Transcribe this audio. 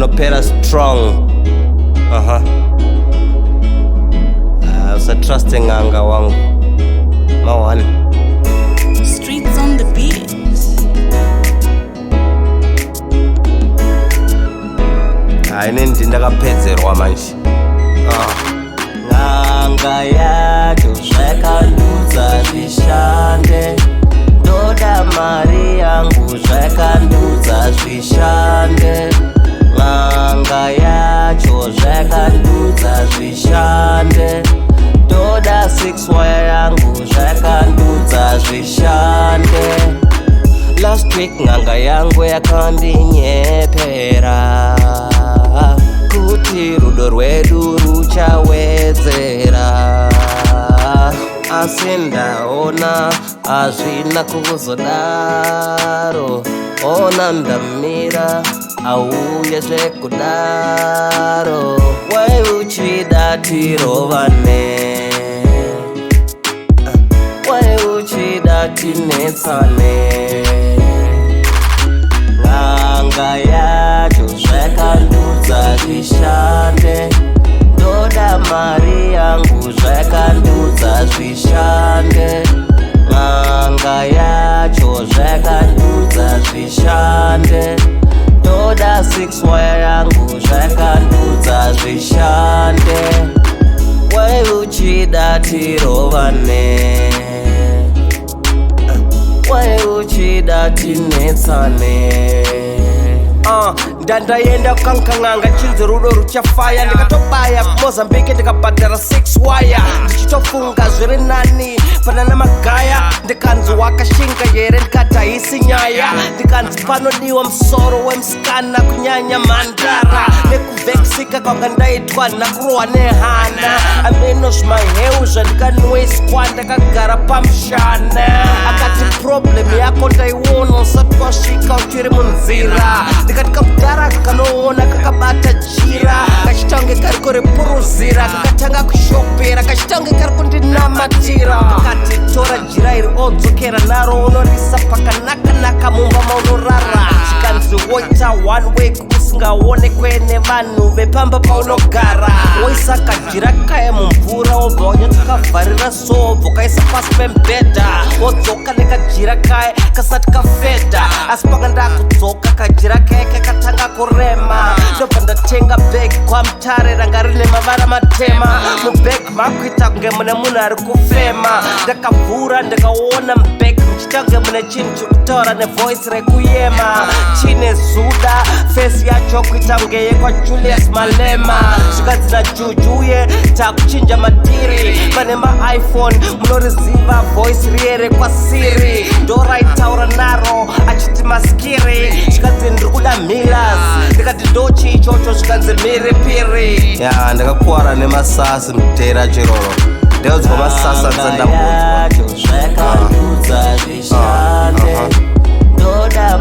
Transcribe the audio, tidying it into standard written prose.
unopera strong. Usatrust ng'anga wangu mawani. Streets on the beat. Ine ndakapedzerwa manje. Ng'anga yacho zvakandudza zvishande, ndoda mari yangu zvakandudza zvishande. Ng'anga yacho zvakandudza zvishande, ndoda 6 wire yangu zvakandudza zvishande. Last week ng'anga yangu yakandinyepera kuti rudo rwedu ruchawedzera, asi ndaona hazvina kuzodaro. Ona ndamira auye zvekudaro. Wai uchida tirovane, wai uchida tinetsane. Ng'anga yacho zvakandudza zvishande, ndoda mari yangu zvakandudza zvishande. Ng'anga yacho zvakandudza zvishande, ndoda 6 wire yangu zvakandudza zvishande. Wai uchida tirovane, wai uchida tinetsane. Ndandaenda kukankang'anga chinzi rudo ruchafaya, ndikatobaya kuMozambique ndikabhadhara 6 wire, ndichitofunga zviri nani fanana magaya. Ndikanzi wakashinga here, ndikati haisi nyaya. Ndikanzi panodiwa musoro wemusikana kunyanya mhandara, nekuvhekisika kwanga ndaitwa nakurohwa nehana. Ameno zvimaheu zvandikanwiswa ndakagara pamushana. Akati problem yako ndaiona usati wasvika uchiri munzira. Ndikati kakudhara kanoona kakabata jira, kachitange kari kuripuruzira, kakatanga kushopera, kachitange kari kundinamatira. Kakati tora jira iri odzokera naro, unorisa pakanaka mumba maunorara. Chikanzi woita 1 week usingaonekwe nevanhu vepamba paunogara. Woisa kajira kaya mumvura, wobva wanyatokavharira sobvo kaisa pasi pemubhedha, wodzoka nekajira kaya kasati kafedha. Asi pakanda kudzoka kajira kaya kakatanga kurema, ndobva ndatenga bhegi kwamutare ranga rine mavara matema. Mubhegi makuita kunge mune munhu ari kufema. Ndakavhura ndikaona mubhegi muchitange mune chinhu chokutaura nevoisi rekuyema. Chine zuda, fesi yacho kuita kunge yekwaJulius Malema. Zvikadzina Juju uye takuchinja matiri. Pane maiPhone munoriziva voisi riye rekwasiri, ndoraitaura naro achiti maskiri. Zvikanzi ndiri kuda Millers, ndikati ndochi ichocho. Zvikanzi mhiripiri. Ndakakuwara nemasasi mudhera chiroro, ndeudzwa masasa nzandamudzwa. Zvakandudza zvishande, ndoda